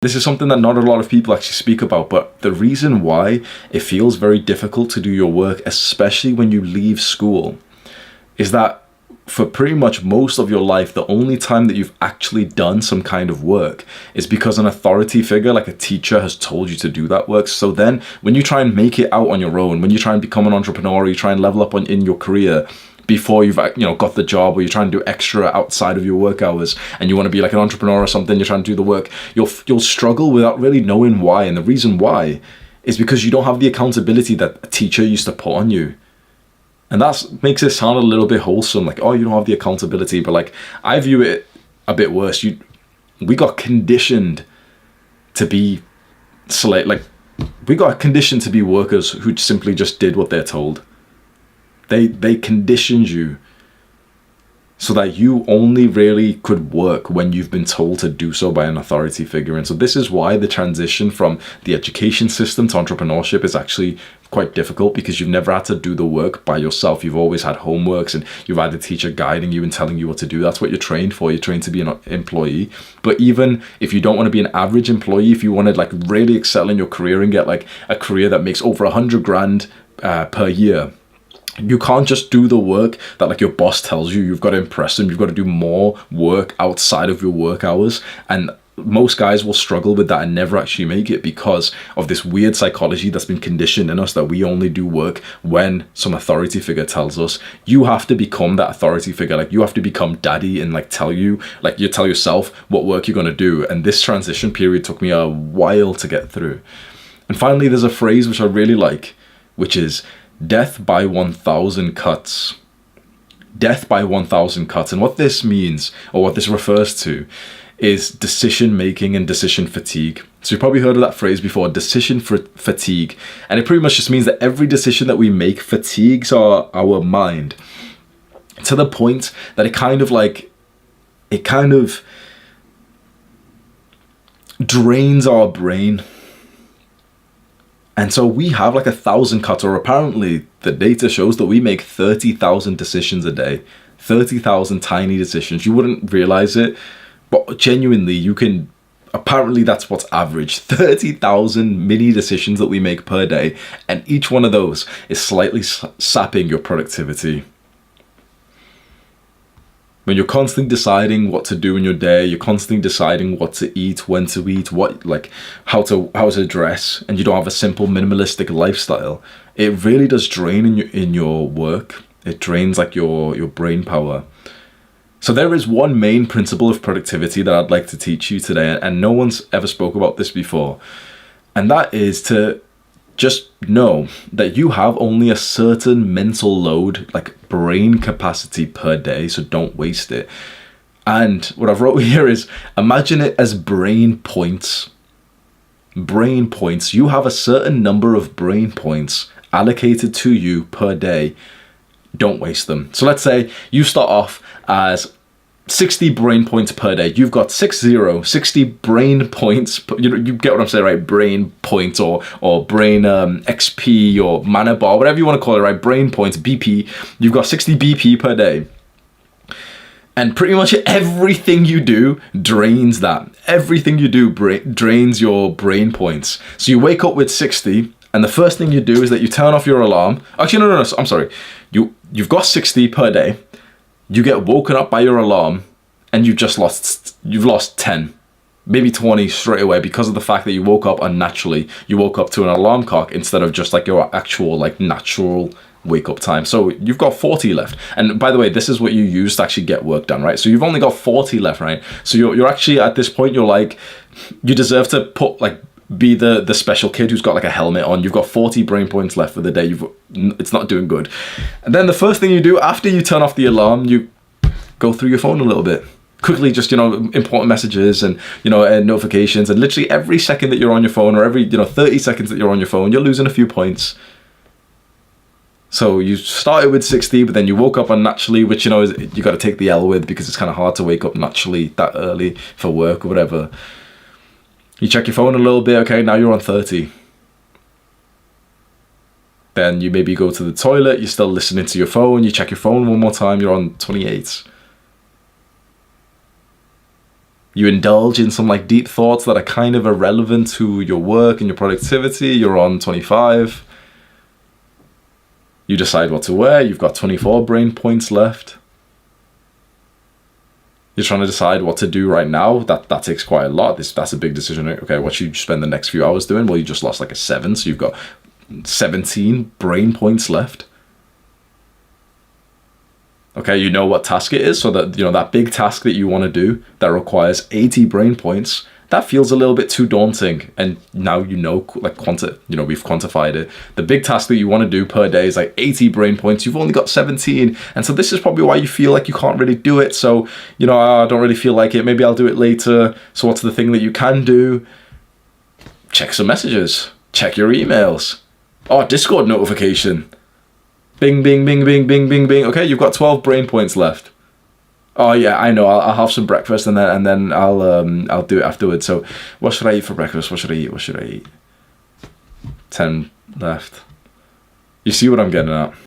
This is something that not a lot of people actually speak about, but the reason why it feels very difficult to do your work, especially when you leave school, is that for pretty much most of your life, the only time that you've actually done some kind of work is because an authority figure, like a teacher, has told you to do that work. So then when you try and make it out on your own, when you try and become an entrepreneur, or you try and level up in your career, before you've got the job, or you're trying to do extra outside of your work hours, and you want to be like an entrepreneur or something, you're trying to do the work, you'll struggle without really knowing why. And the reason why is because you don't have the accountability that a teacher used to put on you. And that makes it sound a little bit wholesome, like, oh, you don't have the accountability. But like, I view it a bit worse. We got conditioned to be we got conditioned to be workers who simply just did what they're told. They conditioned you so that you only really could work when you've been told to do so by an authority figure. And so this is why the transition from the education system to entrepreneurship is actually quite difficult, because you've never had to do the work by yourself. You've always had homeworks, and you've had a teacher guiding you and telling you what to do. That's what you're trained for. You're trained to be an employee. But even if you don't want to be an average employee, if you want to like really excel in your career and get like a career that makes over 100 grand per year, you can't just do the work that like your boss tells you. You've got to impress them. You've got to do more work outside of your work hours. And most guys will struggle with that and never actually make it, because of this weird psychology that's been conditioned in us, that we only do work when some authority figure tells us. You have to become that authority figure. Like, you have to become daddy and like tell yourself what work you're going to do. And this transition period took me a while to get through. And finally, there's a phrase which I really like, which is death by 1,000 cuts. Death by 1,000 cuts. And what this means, or what this refers to, is decision making and decision fatigue. So you've probably heard of that phrase before, decision fatigue. And it pretty much just means that every decision that we make fatigues our mind to the point that it kind of drains our brain. And so we have like 1,000 cuts, or apparently the data shows that we make 30,000 decisions a day. 30,000 tiny decisions. You wouldn't realize it, but genuinely you can, apparently that's what's average. 30,000 mini decisions that we make per day. And each one of those is slightly sapping your productivity. When you're constantly deciding what to do in your day, you're constantly deciding what to eat, when to eat, how to dress, and you don't have a simple minimalistic lifestyle, it really does drain in your work. It drains like your brain power. So there is one main principle of productivity that I'd like to teach you today, and no one's ever spoke about this before, and that is to just know that you have only a certain mental load, like brain capacity per day, so don't waste it. And what I've wrote here is, imagine it as brain points. Brain points. You have a certain number of brain points allocated to you per day. Don't waste them. So let's say you start off as 60 brain points per day. You've got 60 brain points. You get what I'm saying, right? Brain points or brain XP or mana bar, whatever you want to call it, right? Brain points, BP. You've got 60 BP per day. And pretty much everything you do drains that. Everything you do drains your brain points. So you wake up with 60, and the first thing you do is that you turn off your alarm. Actually, no, I'm sorry. You've got 60 per day. You get woken up by your alarm, and you've lost 10, maybe 20 straight away, because of the fact that you woke up unnaturally. You woke up to an alarm clock instead of just like your actual like natural wake up time. So you've got 40 left. And by the way, this is what you use to actually get work done, right? So you've only got 40 left, right? So you're actually at this point, you're like, you deserve to be the special kid who's got like a helmet on. You've got 40 brain points left for the day. It's not doing good. And then the first thing you do after you turn off the alarm, you go through your phone a little bit. Quickly, just, important messages and, notifications. And literally every second that you're on your phone, or every, 30 seconds that you're on your phone, you're losing a few points. So you started with 60, but then you woke up unnaturally, which, you got to take the L with, because it's kind of hard to wake up naturally that early for work or whatever. You check your phone a little bit, okay, now you're on 30. Then you maybe go to the toilet, you're still listening to your phone, you check your phone one more time, you're on 28. You indulge in some like deep thoughts that are kind of irrelevant to your work and your productivity. You're on 25. You decide what to wear. You've got 24 brain points left. You're trying to decide what to do right now. That takes quite a lot. That's a big decision. Okay, what should you spend the next few hours doing? Well, you just lost like a 7, so you've got 17 brain points left. Okay, you know what task it is, so that that big task that you want to do that requires 80 brain points, that feels a little bit too daunting. And now like we've quantified it. The big task that you want to do per day is like 80 brain points. You've only got 17, and so this is probably why you feel like you can't really do it. So I don't really feel like it. Maybe I'll do it later. So what's the thing that you can do? Check some messages. Check your emails. Oh, Discord notification. Bing, bing, bing, bing, bing, bing, bing. Okay, you've got 12 brain points left. Oh yeah, I know. I'll have some breakfast and then I'll do it afterwards. So, what should I eat for breakfast? What should I eat? 10 left. You see what I'm getting at?